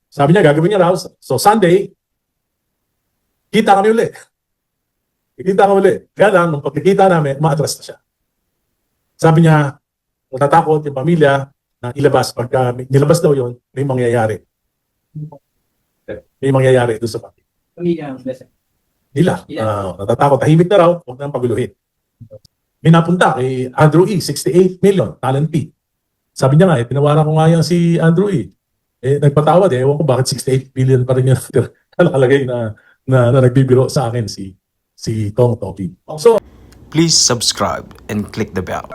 sabi niya, gagawin niya raw. So Sunday, kita kami uli. Kita kami uli. Kaya lang, nung pagkikita namin, ma-atras na siya. Sabi niya, natatakot yung pamilya na ilabas. Pagka nilabas daw yun, may mangyayari. May mangyayari doon sa pamilya. Pamilya ang blessing. Nila. Natatakot. Tahimik na raw, huwag nang paguluhin. May napunta kay Andrew E. 68 million, talent fee. Sabi niya nga, tinawaran ko nga yan si Andrew E. Nagpatawad ewan ko bakit 68 billion pa rin yung nakalagay na nagbibiro sa akin si Tong Topi. So, please subscribe and click the bell.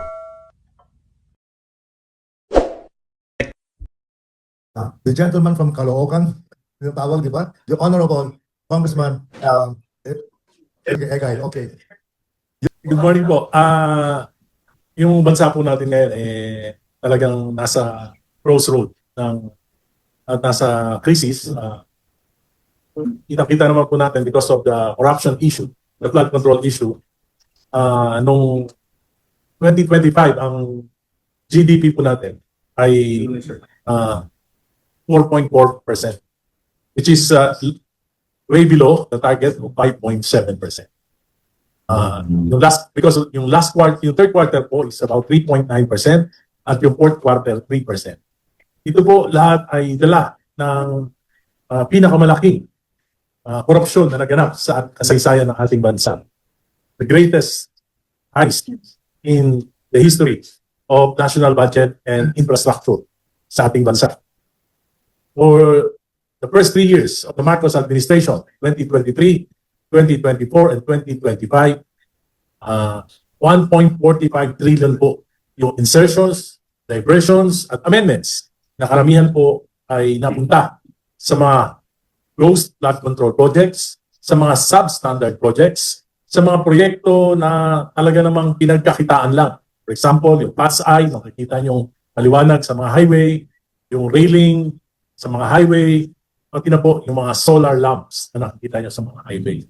The gentleman from Caloocan, yung tawag, di ba? The Honorable Congressman Egay. Okay. good morning po. Yung bansa po natin ngayon talagang nasa crossroad at nasa crisis. Kita naman po natin because of the corruption issue, the flood control issue. Nung 2025, ang GDP po natin ay 4.4%, which is way below the target of 5.7%. Yung third quarter po is about 3.9% at yung fourth quarter 3%. Ito po lahat ay dala ng pinakamalaking korupsyon na naganap sa kasaysayan ng ating bansa. The greatest heist in the history of national budget and infrastructure sa ating bansa. For the first 3 years of the Marcos administration, 2023, 2024, and 2025, 1.45 trillion po yung insertions, diversions, at amendments na karamihan po ay napunta sa mga ghost flood control projects, sa mga substandard projects, sa mga proyekto na talaga namang pinagkakitaan lang. For example, yung PASI, makikita nyo maliwanag sa mga highway, yung railing sa mga highway, pati na po yung mga solar lamps na nakikita nyo sa mga highway.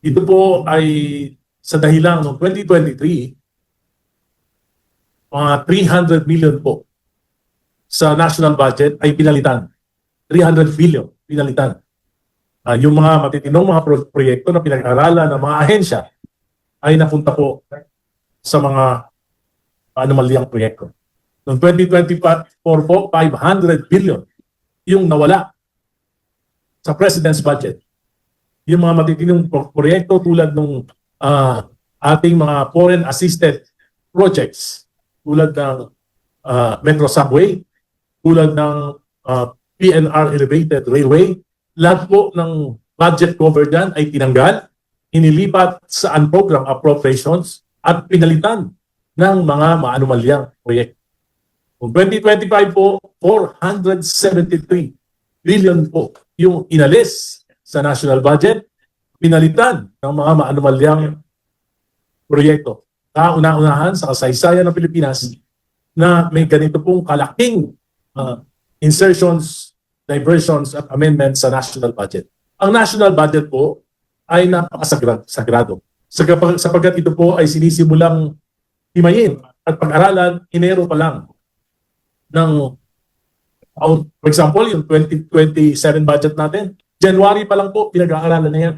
Ito po ay sa dahilan ng 2023, mga 300 million po sa national budget ay pinalitan. 300 billion pinalitan. Yung mga matitinong mga proyekto na pinag-aralan ng mga ahensya ay napunta po sa mga anomalyang proyekto. Noong 2024 po, 500 billion yung nawala sa President's budget. Yung mga matitinong proyekto tulad ng ating mga foreign assisted projects, tulad ng Metro Subway, tulad ng PNR Elevated Railway, lahat po ng budget cover dyan ay tinanggal, inilipat sa unprogrammed appropriations at pinalitan ng mga maanumalyang proyekto. Noong 2025 po, 473 billion po yung inalis sa national budget, pinalitan ng mga maanumalyang proyekto. Kauna-unahan sa kasaysayan ng Pilipinas na may ganito pong kalaking insertions, diversions at amendments sa national budget. Ang national budget po ay napakasagrado. Sapagkat ito po ay sinisimulang himayin at pag-aralan Enero pa lang ng, for example, yung 2027 budget natin, January pa lang po pinag-aaralan na yan.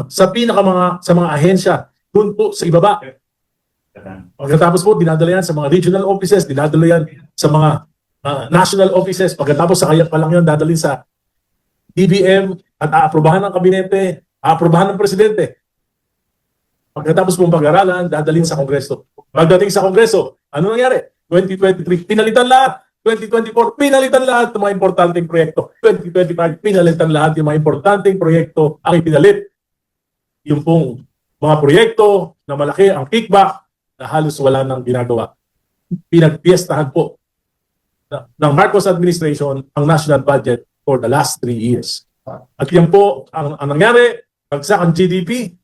Sa mga ahensya, doon po sa ibaba. Pagkatapos po, dinadala yan sa mga regional offices, dinadala yan sa mga national offices. Pagkatapos sa kaya pa lang yun, dadalhin sa DBM at aaprubahan ng kabinete, aaprubahan ng presidente. Pagkatapos pong pag-aralan, dadalhin sa Kongreso. Pagdating sa Kongreso, ano nangyari? 2023, pinalitan lahat. 2024, pinalitan lahat ng mga importanteng proyekto. 2025, pinalitan lahat yung mga importanteng proyekto ang ipinalit. Yung pong mga proyekto na malaki ang kickback na halos wala nang ginagawa. Pinagpiestahan po ng Marcos administration ang national budget for the last 3 years. At yan po, ang nangyari, bagsak ang GDP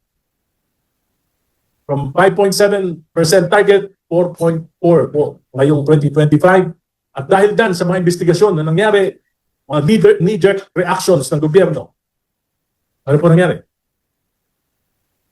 from 5.7% target, 4.4 po ngayong 2025. At dahil dyan sa mga investigasyon na nangyari, mga knee-jerk reactions ng gobyerno, ano po nangyari?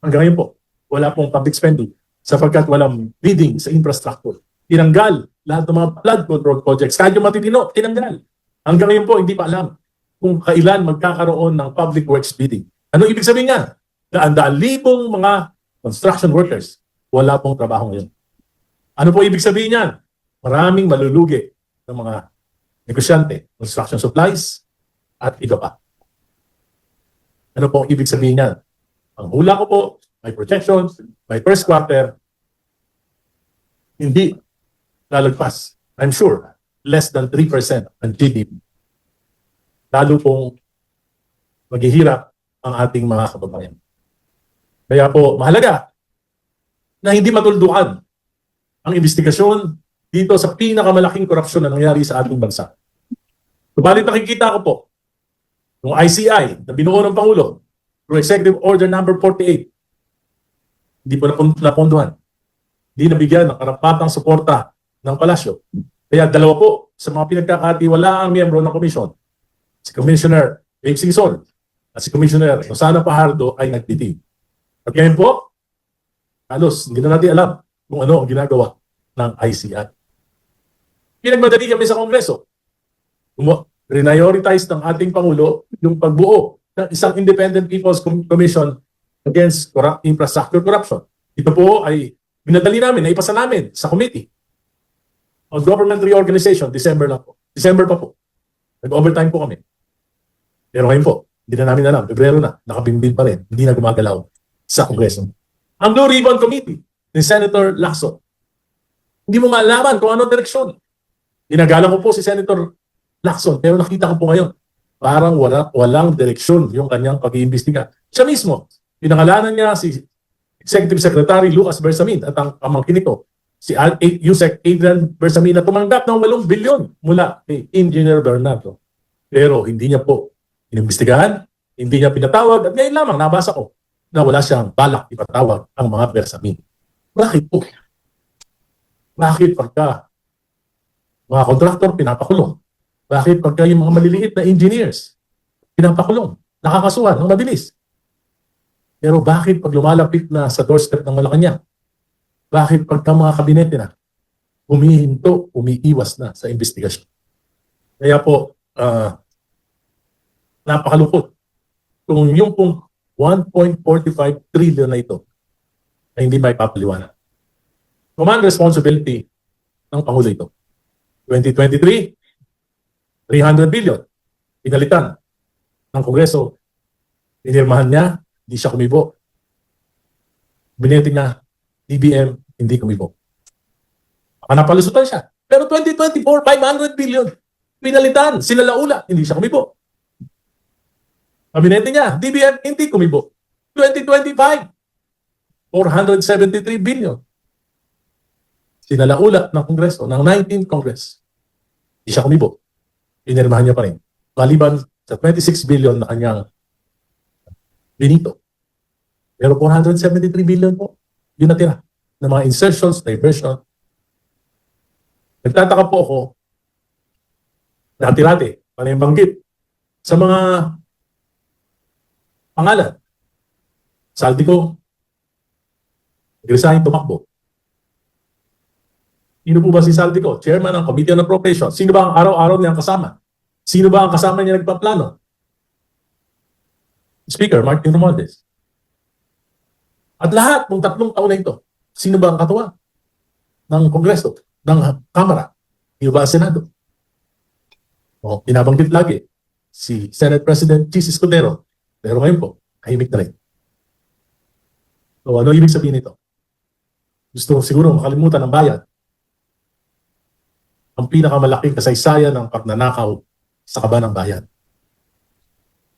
Hanggang ngayon po, wala pong public spending sapagkat walang bidding sa infrastructure. Tinanggal lahat ng mga flood control projects. Kahit yung matitino, tinanggal. Hanggang ngayon po, hindi pa alam kung kailan magkakaroon ng public works bidding. Ano ibig sabihin niyan? Daan-daan libong mga construction workers, wala pong trabaho ngayon. Ano po ibig sabihin niyan? Maraming malulugi ng mga negosyante, construction supplies, at iba pa. Ano po ibig sabihin niyan? Ang hula ko po, may projections, may first quarter, hindi lalagpas. I'm sure, less than 3% ang GDP. Lalo pong maghihirap ang ating mga kababayan. Kaya po, mahalaga na hindi matuldukan ang investigasyon dito sa pinakamalaking korupsyon na nangyari sa ating bansa. Subalit nakikita ko po, yung ICI na binuo ng Pangulo, through Executive Order number 48, hindi po napunduhan. Hindi nabigyan ng karapatang suporta ng palasyo. Kaya dalawa po sa mga pinagkakatiwalaang miyembro ng komisyon, si Commissioner James Singson at si Commissioner Rosana Pajardo ay nagtitig. At ngayon po, halos hindi na natin alam kung ano ang ginagawa ng ICI. Pinagmadali kami sa Kongreso. Prioritize ng ating Pangulo yung pagbuo ng isang Independent People's Commission against infrastructure corruption. Ito po ay binadali namin, naipasa namin sa committee on government reorganization, December lang po. December pa po. Nag-overtime po kami. Pero ngayon po, hindi na namin alam. Pebrero na, nakabimbing pa rin. Hindi na gumagalaw sa Kongreso. Ang Blue Ribbon Committee ni Senator Lacson. Hindi mo malaman kung ano direksyon. Ginagalang ko po si Senator Lacson, pero nakita ko po ngayon, parang walang direksyon yung kanyang pag-iimbestiga. Siya mismo, pinangalanan niya si Executive Secretary Lucas Bersamin at ang pamangkin nito, si Yusek Adrian Bersamin na tumanggap ng 8 bilyon mula kay Engineer Bernardo. Pero hindi niya po inimbestigahan, hindi niya pinatawag at ngayon lamang nabasa ko na wala siyang balak ipatawag ang mga Bersamin. Bakit po? Bakit pagka mga kontraktor pinapakulong? Bakit pagka yung mga maliliit na engineers pinapakulong? Nakakasuhan ng mabilis. Pero bakit pag lumalapit na sa doorstep ng Malacanang? Bakit pagka mga kabinete na humihinto, umiiwas na sa investigasyon? Kaya po, napakalungkot kung yung pong 1.45 trillion na ito ay hindi may papaliwanag. Command responsibility ng Pangulo ito. 2023, 300 billion. Pinalitan ng Kongreso. Pinirmahan niya, hindi siya kumibo. Binete niya, DBM, hindi kumibo. Napalusutan siya. Pero 2024, 500 billion. Pinalitan, sinalaula, hindi siya kumibo. Kabinete niya, DBM, hindi kumibo. 2025, 473 billion. Sinalaula ng Kongreso, ng 19th Congress. Hindi siya kumibo. Pinirmahan niya pa rin. Maliban sa 26 billion na kanyang binito. Pero 473 billion po, yun natira ng mga insertions, diversion. Nagtataka po ako, dati-rati, panimbanggit, sa mga pangalan. Saldico, nagresign, tumakbo. Sino po ba si Saldico? Chairman ng Committee on Appropriations. Sino ba ang araw-araw niyang kasama? Sino ba ang kasama niya nagpaplano? Speaker Martin Romualdez. At lahat ng 3 taon na ito, sino ba ang katuwa ng Kongreso, ng Kamara, yung ba ang Senado? O, pinabanggit lagi si Senate President Chis Escudero. Pero ngayon po, kahimik na rin. So ano ibig sabihin nito? Gusto siguro makalimutan ng bayan ang pinakamalaking kasaysayan ng pagnanakaw sa kaba ng bayan.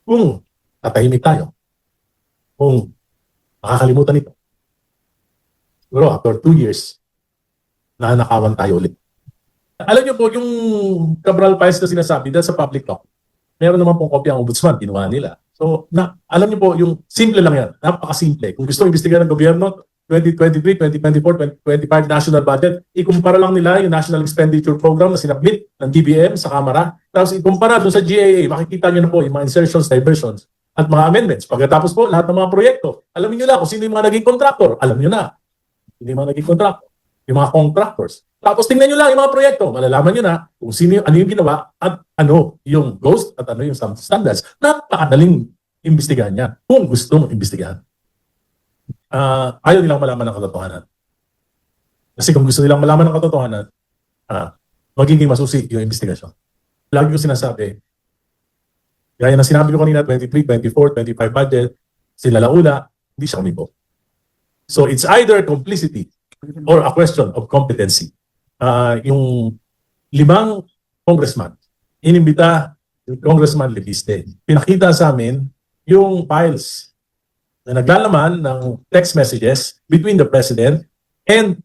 Kung tatahimik tayo, kung makakalimutan ito, siguro after 2 years, nanakawan tayo ulit. Alam niyo po, yung Cabral Files na sinasabi dahil sa public talk, meron naman pong kopya ang ombudsman, ginawa nila. So, alam niyo po, yung simple lang yan, napakasimple. Kung gusto imbestigahan ng gobyerno, 2023, 2024, 2025 national budget, ikumpara lang nila yung National Expenditure Program na sinabit ng DBM sa Kamara. Tapos ikumpara doon sa GAA, makikita nyo na po yung mga insertions, diversions, at mga amendments. Pagkatapos po, lahat ng mga proyekto. Alamin nyo na kung sino yung mga naging contractor. Alam nyo na. Sino yung mga naging contractor. Yung mga contractors. Tapos tingnan nyo lang yung mga proyekto. Malalaman nyo na kung sino, ano yung ginawa at ano yung ghost at ano yung standards. Napakadaling imbestigahan niya kung gusto mong imbestigahan. Ayaw nilang malaman ng katotohanan. Kasi kung gusto nilang malaman ng katotohanan, magiging masusi yung investigasyon. Lagi ko sinasabi, gaya na sinabi ko kanina, 23, 24, 25 budget, sila laula, hindi siya umibo. So it's either complicity or a question of competency. Yung 5 congressman, inimbita yung Congressman Lebiste. Pinakita sa amin yung files na naglalaman ng text messages between the President and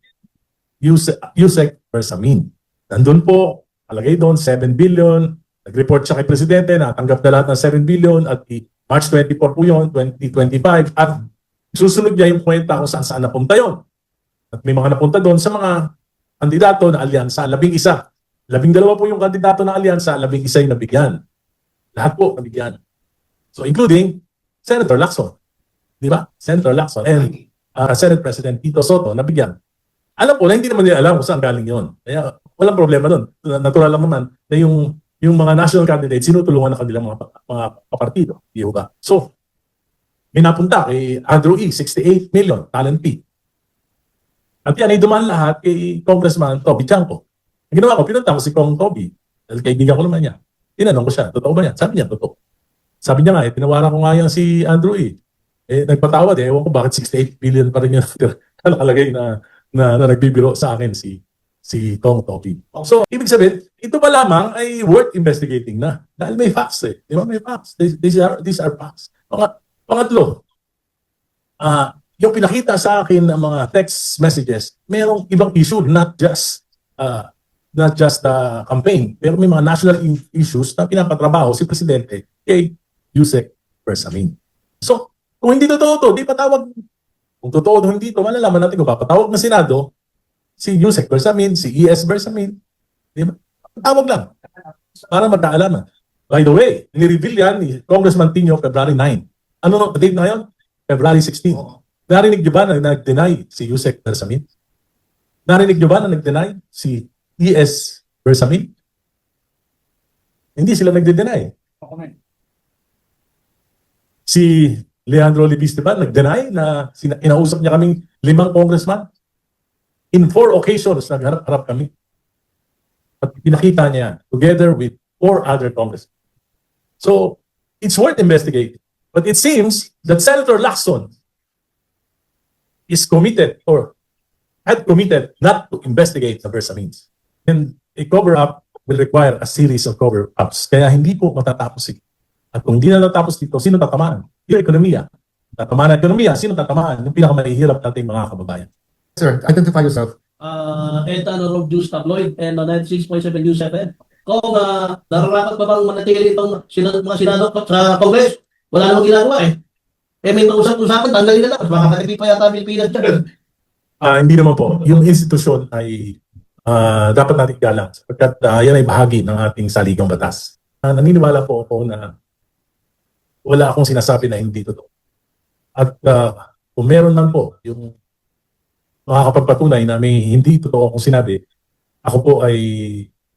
Yusek Bersamin. Nandun po, alagay doon, 7 billion. Nag-report siya kay Presidente na tanggap na lahat ng 7 billion at March 24 po yun, 2025. At susunod niya yung kwenta kung saan napunta yun. At may mga napunta doon sa mga kandidato na alyansa, 11. 12 po yung kandidato na alyansa, 11 yung nabigyan. Lahat po nabigyan. So including Senator Lacson. Di ba? Senator Lacson and Senate President Tito Soto nabigyan. Alam po na hindi naman nila alam kung saan galing yun. Kaya walang problema doon. Natural lang naman na yung mga national candidates sinutulungan ng kanilang mga partido. Di ba? So, may napunta kay Andrew E. 68 million talent fee. At yan ay dumaan lahat kay Congressman Toby Chanco. Ang ginawa ko, pinunta ko si Kong Toby. Dahil kaibigan ko naman niya. Tinanong ko siya, totoo ba yan? Sabi niya, totoo. Sabi niya nga, tinawaran ko nga yan si Andrew E. Nagpatawad ewan ko bakit 68 billion pa rin yung nakalagay na nagbibiro sa akin si Kong Toby. So, ibig sabihin, ito pa lamang ay worth investigating na. Dahil may facts eh. Di ba? May facts. These are facts. Pangatlo, yung pinakita sa akin ng mga text messages, mayroong ibang issue, not just the campaign, pero may mga national issues na pinapatrabaho si Presidente kay Yusek Bersamin. So, kung hindi totoo to, di patawag. Kung totoo o hindi to, malalaman natin kung papatawag na Senado si Yusek Bersamin, si E.S. Bersamin. Di ba? Patawag lang para magkaalaman. By the way, nireveal yan ni Congressman Tino February 9. Ano date na yun? February 16. Narinig niyo ba na nag-deny si Yusek Bersamin? Narinig niyo ba na nag-deny si E.S. Bersamin? Hindi sila nag-deny. Si Leandro Libis, diba, nag-deny na inausap niya kaming 5 congressman. In 4 occasions, nagharap-harap kami. At pinakita niya together with 4 other congressmen. So, it's worth investigating. But it seems that Senator Lacson is committed or had committed not to investigate the Bersamins. And a cover-up will require a series of cover-ups. Kaya hindi po matatapos ito. At kung hindi na natapos dito, sino tatamaan? Yung ekonomiya. Tatamaan ang ekonomiya, sino tatamaan? Yung pinakamahihirap nating mga kababayan. Sir, identify yourself. Ethan Rob Juice Tabloid and 96.7 News FM. Kung nararapat ba bang manatili itong mga senado sa Congress? Wala namang ginagawa eh. May usap-usapan, tanggalin na lang. Baka katipid pa yata Pilipinas dyan. Hindi naman po. Yung institusyon ay dapat natin galang sapagkat yan ay bahagi ng ating saligang batas. Naniniwala po ako na wala akong sinasabi na hindi totoo. At kung meron lang po yung makakapagpatunay na may hindi totoo akong sinabi, ako po ay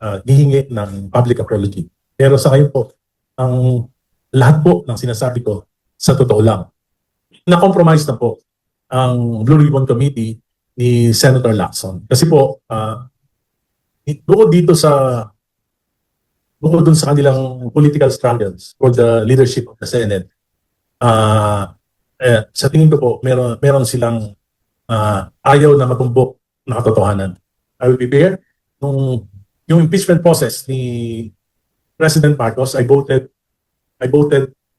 hihingi ng public apology. Pero sa ngayon po, ang lahat po ng sinasabi ko sa totoo lang. Na-compromise na po ang Blue Ribbon Committee ni Senator Lacson. Kasi po, bukod dun sa kanilang political struggles for the leadership of the Senate, sa tingin ko po, meron silang ayaw na matumbok na katotohanan. I will be fair. Yung impeachment process ni President Marcos, I voted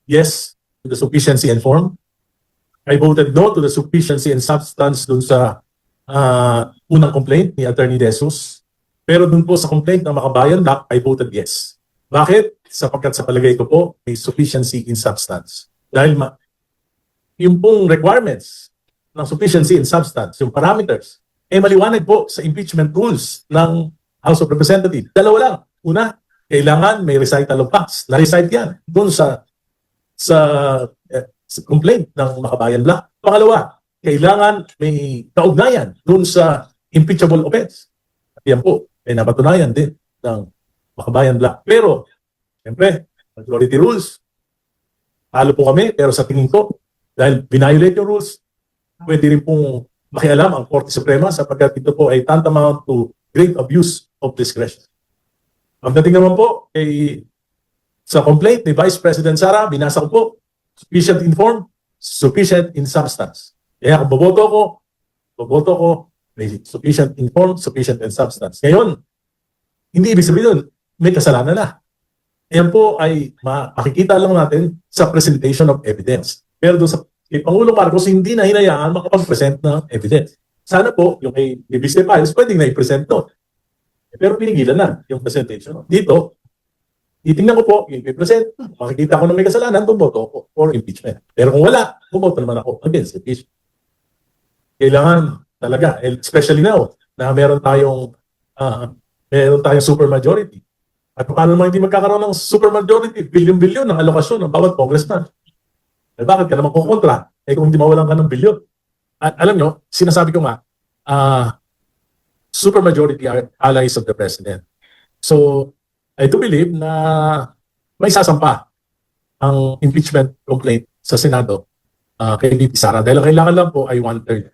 yes to the sufficiency and form. I voted no to the sufficiency and substance dun sa unang complaint ni Attorney De Jesus. Pero dun po sa complaint ng Makabayan Black, I voted yes. Bakit? Sapagkat sa palagay ko po, may sufficiency in substance. Dahil yung pong requirements ng sufficiency in substance, yung parameters, maliwanag po sa impeachment rules ng House of Representatives. Dalawa lang. Una, kailangan may recital of facts. Na-recite yan dun sa complaint ng Makabayan Black. Pangalawa, kailangan may kaugnayan dun sa impeachable offense. yan po ay napatunayan din ng Makabayan Black. Pero, siyempre, majority rules. Talo po kami, pero sa tingin ko, dahil binayolate yung rules, pwede rin pong makialam ang Korte Suprema sapagkat ito po ay tantamount to great abuse of discretion. Pagdating naman po sa complaint ni Vice President Sara, binasa ko po, sufficient informed, sufficient in substance. Kaya kung boboto ko, may sufficient informed, sufficient in substance. Ngayon, hindi ibig sabihin nun, may kasalanan na. Yan po ay makikita lang natin sa presentation of evidence. Pero doon sa kay Pangulong Marcos, hindi na hinayaan makapag-present ng evidence. Sana po, yung kay Vista Files, pwedeng na i-present doon. Pero pinigilan na yung presentation. Dito, titingnan ko po, yung i-present, makikita ko na may kasalanan, bumoto ako for impeachment. Pero kung wala, bumoto naman ako against impeachment. Kailangan talaga, especially now, na meron tayong supermajority. At paano naman hindi magkakaroon ng supermajority, bilyon-bilyon ng alokasyon ng bawat congressman? Eh, bakit ka naman kukontra? Eh kung hindi mawalan ka ng bilyon. At alam nyo, sinasabi ko nga, supermajority are allies of the president. So, I do believe na may sasampa ang impeachment complaint sa Senado kay VP Sara. Dahil ang kailangan lang po ay 1/3.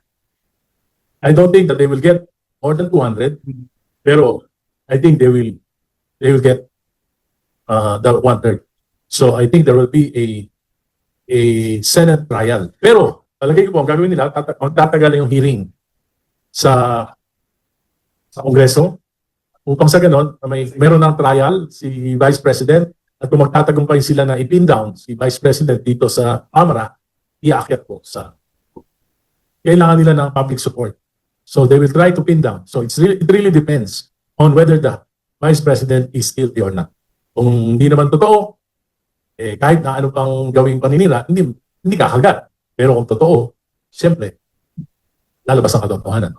I don't think that they will get more than 200, pero I think they will get the 1/3. So I think there will be a Senate trial. Pero palagay ko po, ang gagawin nila, magtatagal yung hearing sa Kongreso upang sa ganon, meron ng trial si Vice President at kung magtatagumpay sila na i-pin down si Vice President dito sa Kamara, iaakyat po sa kailangan nila ng public support. So they will try to pin down. So it really depends on whether the Vice President is guilty or not. Kung hindi naman totoo, kahit na ano pang gawing paninira, hindi kakagat. Pero kung totoo, siyempre, lalabas ang katotohanan.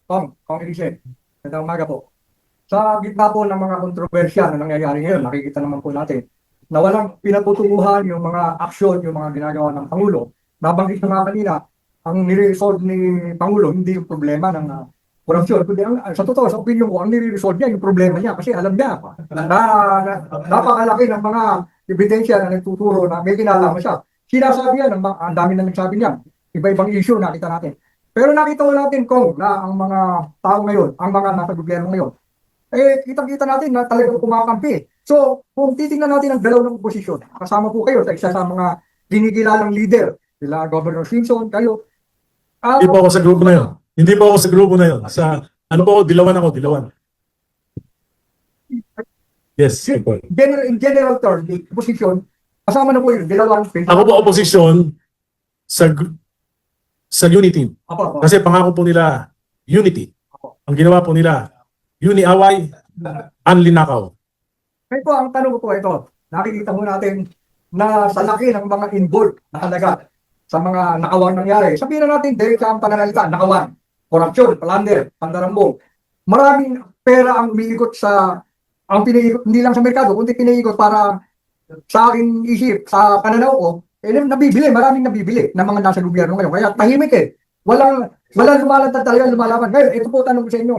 Kong Elise, magandang umaga po. Sa gitna po ng mga kontrobersya na nangyayari ngayon, nakikita naman po natin na walang pinatutuhan yung mga aksyon, yung mga ginagawa ng Pangulo. Nabanggit na nga kanina, ang nire-resolve ni Pangulo, hindi yung problema ng korupsyon. Kundi sa totoo, sa opinion ko, ang nire-resolve niya yung problema niya kasi alam niya na napakalaki ng mga ebidensya na nagtuturo na may kinalaman siya. Sinasabi yan, ang dami na nagsabi niya. Iba-ibang issue nakita natin. Pero nakita ko natin, Kong, na ang mga tao ngayon, ang mga nasa gobyerno ngayon, kitang-kita natin na talagang kumakampi. So, kung titingnan natin ang dalaw ng oposisyon, kasama po kayo sa isa sa mga dinigilalang leader, sila Governor Simpson, kayo. Hindi po ako sa grupo na yun. Hindi po ako sa grupo na yun. Ano po ako, dilawan. Yes, Paul. In general term, the opposition, kasama na po yung dalawang Ako po opposition sa unity. Apo. Kasi pangako po nila unity. Ang ginawa po nila, uni-away, anlinakaw. Kaya po, ang tanong ko po ito, nakikita mo natin na sa laki ng mga involved na halaga sa mga nakawang nangyari. Sabihin na natin, dahil sa pananalita, nakawang, korupsyon, palander, pandarambong. Maraming pera ang umiikot ang piniikot, hindi lang sa merkado, kundi piniikot para sa aking isip, sa pananaw ko, maraming nabibili ng mga nasa gobyerno ngayon. Kaya tahimik Walang lumalantad talaga, lumalaban. Ngayon, ito po tanong ko sa inyo.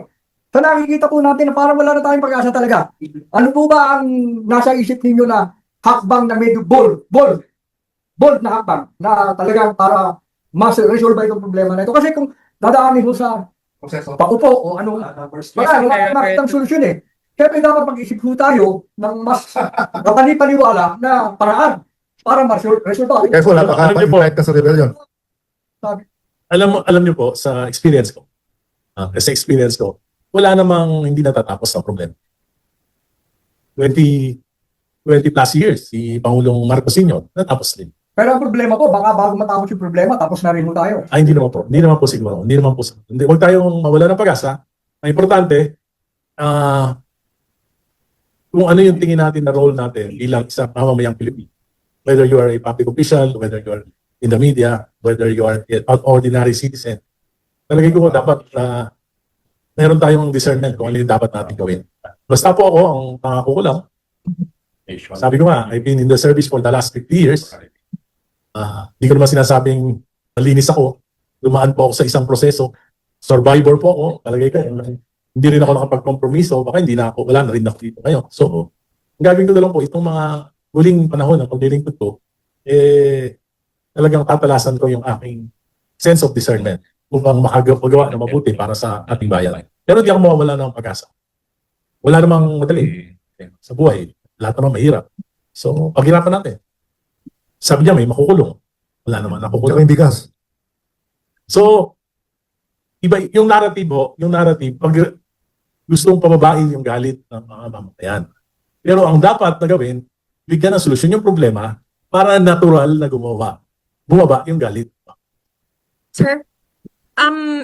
Sa nakikita po natin na parang wala na tayong pag-asa talaga. Ano po ba ang nasa isip ninyo na hakbang na medyo bold na hakbang na talagang para mas-resolve itong problema na ito? Kasi kung dadaanin mo sa paupo o ano, wala makitang solusyon Siyempre dapat mag-isip po tayo ng mas mapanipaniwala na paraan para ma-resolve. Careful, napaka-invite ka sa rebellion. Alam niyo po, sa experience ko, wala namang hindi natatapos ang problema. 20 plus years, si Pangulong Marcos Sr., natapos din. Pero ang problema po, baka bago matapos yung problema, tapos na rin mo tayo. Hindi naman po. Hindi naman po siguro. Huwag tayong mawala ng pag-asa. Ang importante, kung ano yung tingin natin na role natin bilang isang mamamayang Pilipino. Whether you are a public official, whether you are in the media, whether you are an ordinary citizen. Talagay ko dapat meron tayong discernment kung ano yung dapat natin gawin. Basta po ako, ang pangako ko lang, sabi ko nga, I've been in the service for the last 50 years. Hindi ko naman sinasabing malinis ako. Dumaan po ako sa isang proseso. Survivor po ako. Talagay ko, hindi rin ako nakapag-kompromiso, baka hindi na ako, wala na rin ako dito ngayon. So, ang gagawin ko na lang po, itong mga huling panahon ng paglilingkod ko, talagang tatalasan ko yung aking sense of discernment upang magawa na mabuti para sa ating bayan. Pero di ako mawawala ng pag-asa. Wala namang madali sa buhay. Lahat naman mahirap. So, paghirapan natin. Sabi niya, may makukulong. Wala naman Tsaka nakukulong. yung bigas. So, iba yung narrative, pag gustong pababain yung galit ng mga mamamayan. Pero ang dapat na gawin, bigyan ng solusyon yung problema para natural na bumaba yung galit. Sir,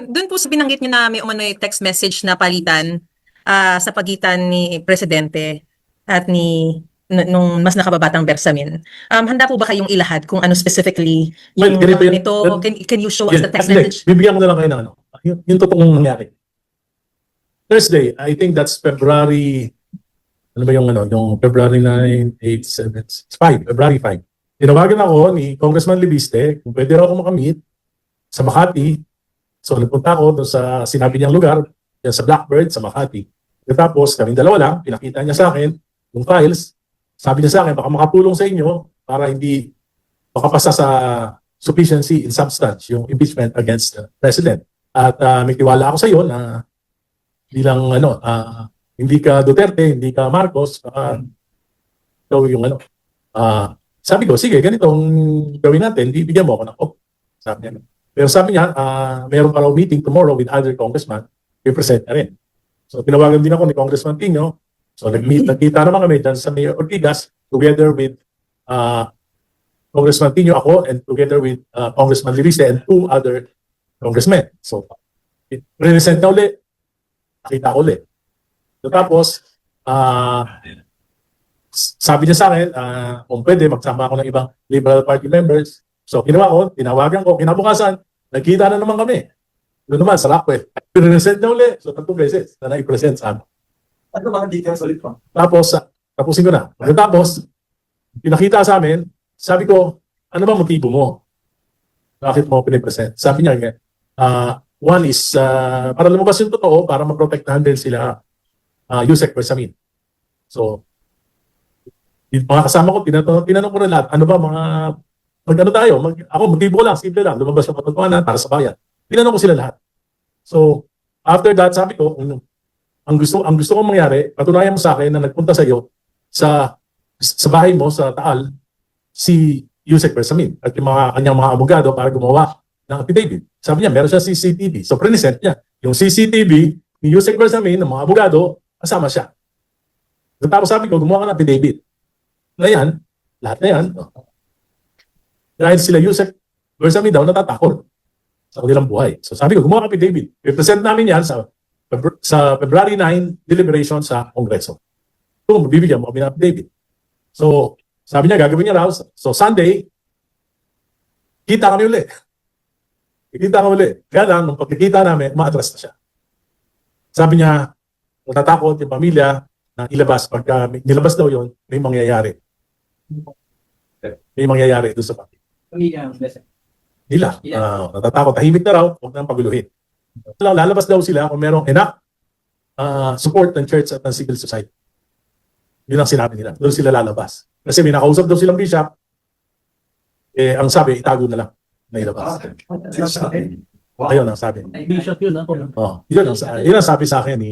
doon po sa binanggit niyo na may umano'y text message na palitan sa pagitan ni Presidente at nung mas nakababatang Bersamin. Handa po ba kayong ilahad kung ano specifically Well, yung ganito yun. ito? Can you show us the text Hindi, message? bibigyan ko na lang kayo ng ano. Yung totoong nangyari. Thursday, I think that's February, ano ba yung ano, yung February 9, 8, 7, 5, February 5. Tinawagan ako ni Congressman Libiste kung pwede raw ako makamit sa Makati. So nagpunta ako doon sa sinabi niyang lugar, yan sa Blackbird, sa Makati. Tapos kaming dalawa lang, pinakita niya sa akin yung files. Sabi niya sa akin, baka makatulong sa inyo para hindi makapasa sa sufficiency in substance yung impeachment against the President. At may tiwala ako sa iyo na bilang hindi ka Duterte, hindi ka Marcos, ikaw yung sabi ko, sige, ganitong gawin natin, bibigyan mo ako ng sabi niya. Pero sabi niya, mayroon pa raw meeting tomorrow with other congressman, i-present na rin. So, tinawagan din ako ni Congressman Tino. So, nagkita naman kami dyan sa Mayor Ortigas together with Congressman Tino, ako, and together with Congressman Libiste and 2 other congressmen. So, present na ulit. Nakita ko ulit. So, tapos, sabi niya sa akin, kung pwede, magsama ako ng ibang Liberal Party members. So, ginawa ko, tinawagan ko, kinabukasan, nagkita na naman kami. Doon naman, sa Rockwell. Present na ulit. So, 3 beses na na-present sa amin. Ano mga details ulit po? Tapos, tapusin ko na. Pagkatapos, pinakita sa amin, sabi ko, ano ba motibo mo? Bakit mo pinipresent? Sabi niya, one is, para lumabas yung totoo, para maprotektahan din sila Yusek Bersamin. So, yung mga kasama ko, tinanong ko rin lahat, ano ba mag-ano tayo? Ako, motibo ko lang, simple lang, lumabas yung katotohanan para sa bayan. Tinanong ko sila lahat. So, after that, sabi ko, ang gusto kong mangyari, patunayan mo sa akin na nagpunta sa iyo sa bahay mo sa Taal si Yusek Bersamin at yung kanyang mga abogado para gumawa ng affidavit. Sabi niya, meron siya CCTV. So, present niya. Yung CCTV ni Yusek Bersamin ng mga abogado, kasama siya. Tapos sabi ko, gumawa ka ng affidavit. Na yan, lahat na yan. Dahil sila Yusek Bersamin daw natatakot sa kanilang buhay. So sabi ko, gumawa ka ng affidavit. I-present namin yan sa February 9 deliberation sa Kongreso. So, bibigyan mo kami ng affidavit. So, sabi niya, gagawin niya raw. So, Sunday, kita kami uli. Kita kami uli. Kaya lang, nung pagkikita namin, ma-atras na siya. Sabi niya, natatakot yung pamilya na ilabas. Pagka nilabas daw yun, may mangyayari. May mangyayari doon sa pamilya. Nila. Natatakot. Tahimik na raw, huwag nang paguluhin. Lalabas daw sila kung merong enough support ng church at ng civil society. Yun ang sinabi nila. Doon sila lalabas. Kasi may nakausap daw silang bishop, ang sabi, itago na lang na ilabas. Ayun ang sabi. Bishop yun, ako. Yun ang sabi sa akin ni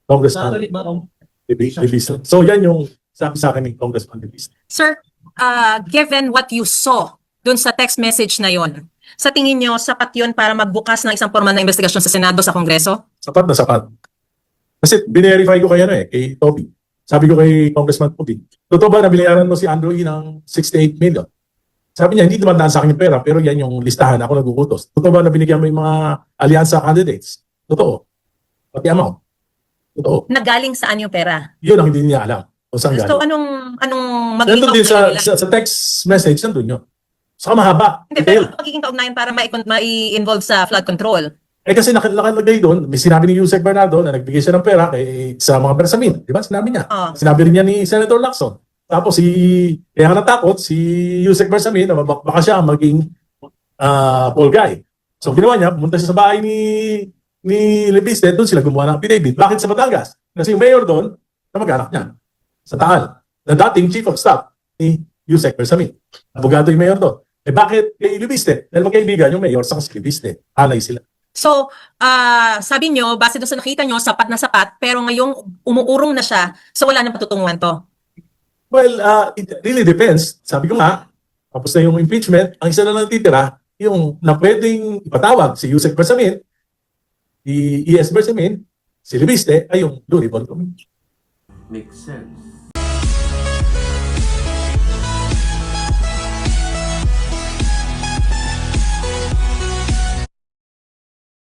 Congressman Satelit ba ako? Libiste. So yan yung sabi sa akin ni Congressman Libiste. Sir, given what you saw doon sa text message na yon, sa tingin niyo, sapat yun para magbukas ng isang formal na investigasyon sa Senado, sa Kongreso? Sapat na sapat. Kasi binerify ko kay Toby. Sabi ko kay Congressman Toby, totoo ba na binayaran mo si Andrew E. ng 68 million? Sabi niya, hindi dumandaan sa akin yung pera, pero yan yung listahan, ako nagugutos. Totoo ba na binigyan mo yung mga alyansa candidates? Totoo. Pati amount. Totoo. Nagaling saan yung pera? Yun ang hindi niya alam. Kung saan So, galing. anong Nandun din kaugnayan nila? sa text message, nandun yun. Saka mahaba. Hindi, pero magiging kaugnayan para mai-involve sa flood control. Kasi nakalagay doon, may sinabi ni Yusek Bernardo na nagbigay siya ng pera sa mga Bersamin. Di ba? Sinabi niya. Sinabi rin niya ni Senator Lacson. Tapos kaya natakot si Yusek Bersamin na baka siya maging Paul Guy. So ginawa niya, pumunta siya sa bahay ni ni Lebiste, doon sila gumawa ng affidavit. Bakit sa Batangas? Kasi yung mayor doon, kamag-anak niya, sa Taal, na dating chief of staff ni Yusek Bersamin. Abogado yung mayor doon. Eh bakit kay Lebiste? Dahil magkaibigan yung mayor sa si Lebiste. Alay sila. So, sabi nyo, base doon sa nakita nyo, sapat na sapat, pero ngayong umuurong na siya, so wala nang patutunguhan to. Well, it really depends. Sabi ko nga, tapos na yung impeachment, ang isa na lang titira, yung na pwedeng ipatawag si Yusek Bersamin, si E.S. Bersamin, si Lebiste, ay yung Blue Ribbon Committee. Makes sense.